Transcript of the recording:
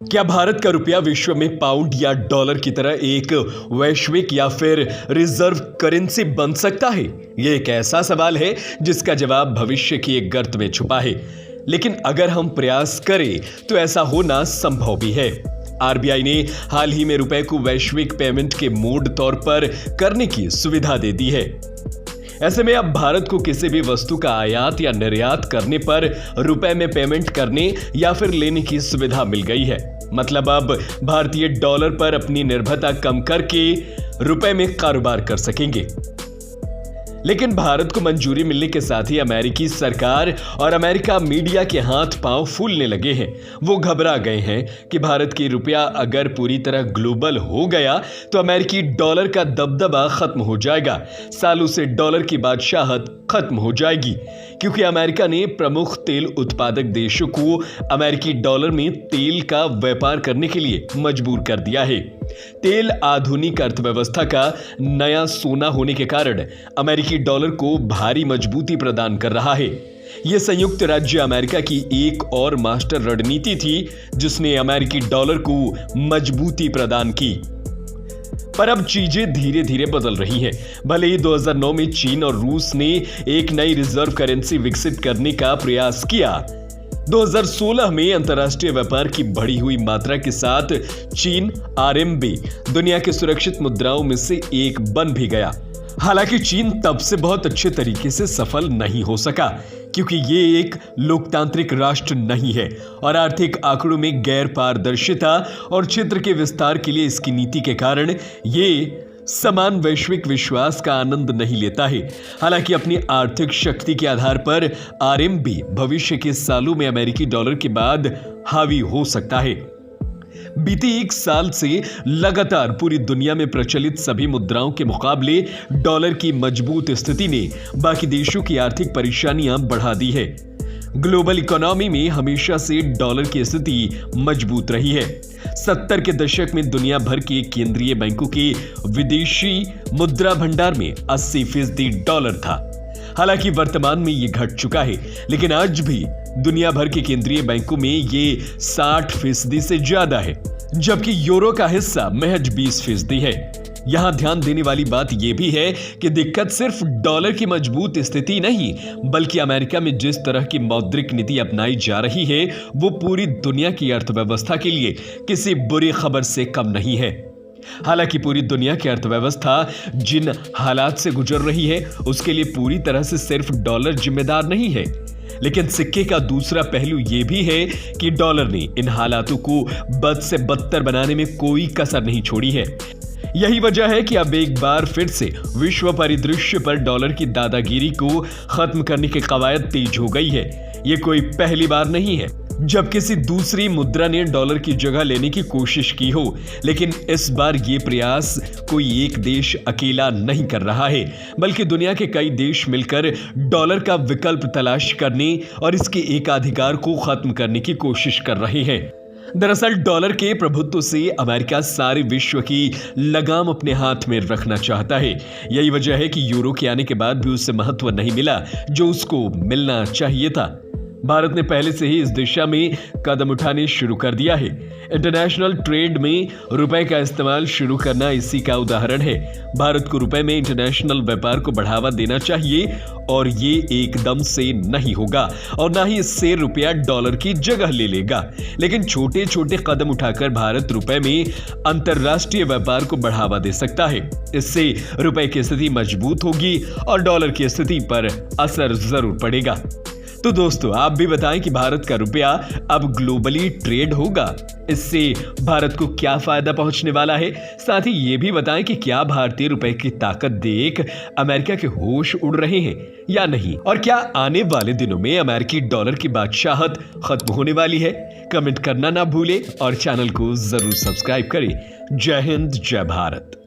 क्या भारत का रुपया विश्व में पाउंड या डॉलर की तरह एक वैश्विक या फिर रिजर्व करेंसी बन सकता है? यह एक ऐसा सवाल है जिसका जवाब भविष्य की एक गर्त में छुपा है। लेकिन अगर हम प्रयास करें तो ऐसा होना संभव भी है। आरबीआई ने हाल ही में रुपए को वैश्विक पेमेंट के मोड तौर पर करने की सुविधा दे दी है। ऐसे में अब भारत को किसी भी वस्तु का आयात या निर्यात करने पर रुपए में पेमेंट करने या फिर लेने की सुविधा मिल गई है। मतलब अब भारतीय डॉलर पर अपनी निर्भरता कम करके रुपए में कारोबार कर सकेंगे। लेकिन भारत को मंजूरी मिलने के साथ ही अमेरिकी सरकार और अमेरिका मीडिया के हाथ पांव फूलने लगे हैं। वो घबरा गए हैं कि भारत की रुपया अगर पूरी तरह ग्लोबल हो गया तो अमेरिकी डॉलर का दबदबा खत्म हो जाएगा। सालों से डॉलर की बादशाहत खत्म हो जाएगी, क्योंकि अमेरिका ने प्रमुख तेल उत्पादक देशों को अमेरिकी डॉलर में तेल का व्यापार करने के लिए मजबूर कर दिया है। तेल आधुनिक अर्थव्यवस्था का नया सोना होने के कारण अमेरिकी डॉलर को भारी मजबूती प्रदान कर रहा है। यह संयुक्त राज्य अमेरिका की एक और मास्टर रणनीति थी जिसने अमेरिकी डॉलर को मजबूती प्रदान की। पर अब चीजें धीरे धीरे बदल रही हैं। भले ही 2009 में चीन और रूस ने एक नई रिजर्व करेंसी विकसित करने का प्रयास किया, 2016 में अंतर्राष्ट्रीय व्यापार की बढ़ी हुई मात्रा के साथ चीन आरएमबी दुनिया के सुरक्षित मुद्राओं में से एक बन भी गया। हालांकि चीन तब से बहुत अच्छे तरीके से सफल नहीं हो सका, क्योंकि ये एक लोकतांत्रिक राष्ट्र नहीं है और आर्थिक आंकड़ों में गैर पारदर्शिता और क्षेत्र के विस्तार के लिए इसकी नीति के कारण ये समान वैश्विक विश्वास का आनंद नहीं लेता है। हालांकि अपनी आर्थिक शक्ति के आधार पर आरएमबी भविष्य के सालों में अमेरिकी डॉलर के बाद हावी हो सकता है। बीते एक साल से लगातार पूरी दुनिया में प्रचलित सभी मुद्राओं के मुकाबले डॉलर की मजबूत स्थिति ने बाकी देशों की आर्थिक परेशानियां बढ़ा दी है। ग्लोबल इकोनॉमी में हमेशा से डॉलर की स्थिति मजबूत रही है। 70 के दशक में दुनिया भर के केंद्रीय बैंकों के विदेशी मुद्रा भंडार में 80% डॉलर था। हालांकि वर्तमान में ये घट चुका है, लेकिन आज भी दुनिया भर के केंद्रीय बैंकों में ये 60% से ज्यादा है, जबकि यूरो का हिस्सा महज 20% है। यहां ध्यान देने वाली बात यह भी है कि दिक्कत सिर्फ डॉलर की मजबूत स्थिति नहीं, बल्कि अमेरिका में जिस तरह की मौद्रिक नीति अपनाई जा रही है वो पूरी दुनिया की अर्थव्यवस्था के लिए किसी बुरी खबर से कम नहीं है। हालांकि पूरी दुनिया की अर्थव्यवस्था जिन हालात से गुजर रही है उसके लिए पूरी तरह से सिर्फ डॉलर जिम्मेदार नहीं है, लेकिन सिक्के का दूसरा पहलू यह भी है कि डॉलर ने इन हालातों को बद से बदतर बनाने में कोई कसर नहीं छोड़ी है। यही वजह है कि अब एक बार फिर से विश्व परिदृश्य पर डॉलर की दादागिरी को खत्म करने की कवायद तेज हो गई है। ये कोई पहली बार नहीं है जब किसी दूसरी मुद्रा ने डॉलर की जगह लेने की कोशिश की हो, लेकिन इस बार ये प्रयास कोई एक देश अकेला नहीं कर रहा है, बल्कि दुनिया के कई देश मिलकर डॉलर का विकल्प तलाश करने और इसके एकाधिकार को खत्म करने की कोशिश कर रहे हैं। दरअसल डॉलर के प्रभुत्व से अमेरिका सारे विश्व की लगाम अपने हाथ में रखना चाहता है। यही वजह है कि यूरो के आने के बाद भी उसे महत्व नहीं मिला जो उसको मिलना चाहिए था। भारत ने पहले से ही इस दिशा में कदम उठाने शुरू कर दिया है। इंटरनेशनल ट्रेड में रुपए का इस्तेमाल शुरू करना इसी का उदाहरण है। भारत को रुपए में इंटरनेशनल व्यापार को बढ़ावा देना चाहिए और ये एकदम से नहीं होगा और ना ही इससे रुपया डॉलर की जगह ले लेगा, लेकिन छोटे छोटे कदम उठाकर भारत रुपए में अंतरराष्ट्रीय व्यापार को बढ़ावा दे सकता है। इससे रुपए की स्थिति मजबूत होगी और डॉलर की स्थिति पर असर जरूर पड़ेगा। तो दोस्तों, आप भी बताएं कि भारत का रुपया अब ग्लोबली ट्रेड होगा, इससे भारत को क्या फायदा पहुंचने वाला है। साथ ही ये भी बताएं कि क्या भारतीय रुपए की ताकत देख अमेरिका के होश उड़ रहे हैं या नहीं, और क्या आने वाले दिनों में अमेरिकी डॉलर की बादशाहत खत्म होने वाली है। कमेंट करना ना भूलें और चैनल को जरूर सब्सक्राइब करें। जय हिंद, जय भारत।